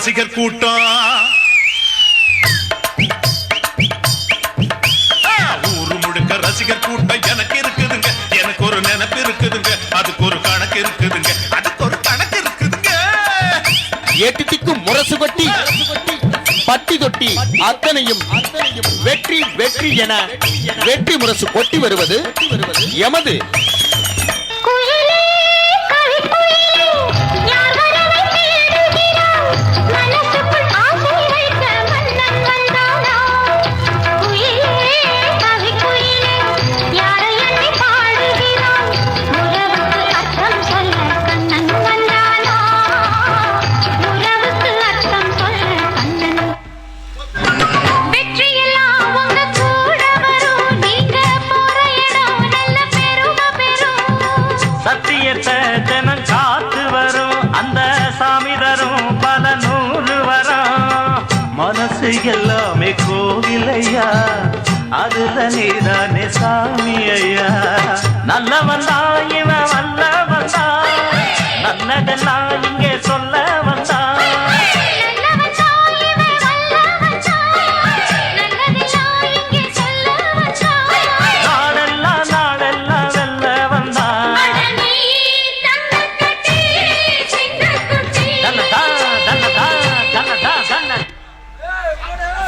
ரசிகர் கூட்டம் ஊரு முழுக்க ரசிகர் கூட்டம் எனக்கு இருக்குதுங்க. எனக்கு ஒரு நினைப்பு இருக்குதுங்க. அதுக்கு ஒரு கணக்கு இருக்குதுங்க. அதுக்கு ஒரு கணக்கு இருக்குதுங்க. ஏட்டிக்கும் முரசு கொட்டி பட்டி தொட்டி அத்தனையும் வெற்றி வெற்றி என வெற்றி முரசு கொட்டி வருவது எமது ஜனம் காத்து வரும் அந்த சாமி தரும் பல நூறு வரும். மனசு எல்லாமே கோவிலையா, அதுல நீதானே சாமி ஐயா. நல்லவன் தான் இவன் வல்லவன் தான், நல்லதெல்லாம் இங்கே சொல்ல வந்தான்.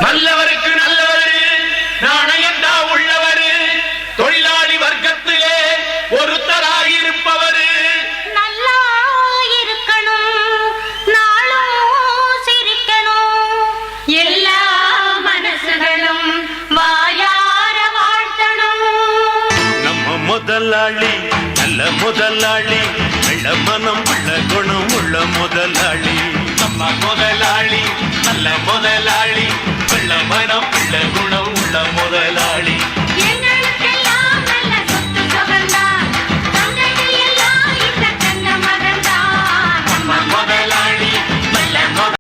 நல்லவருக்கு நல்லவரு நாணயந்தா உள்ளவரு தொழிலாளி வர்க்கத்திலே ஒருத்தராயிருப்பவரு நல்லா இருக்கணும், நாளும் சிரிக்கணும், எல்லா மனசுகளும் வாயார வாழ்த்தணும். நம்ம முதலாளி நல்ல முதலாளி, வெள்ள மனம் உள்ள குணம் உள்ள முதலாளி. நம்ம முதலாளி நல்ல முதலாளி, வெள்ள மனம் உள்ள குணம் உள்ள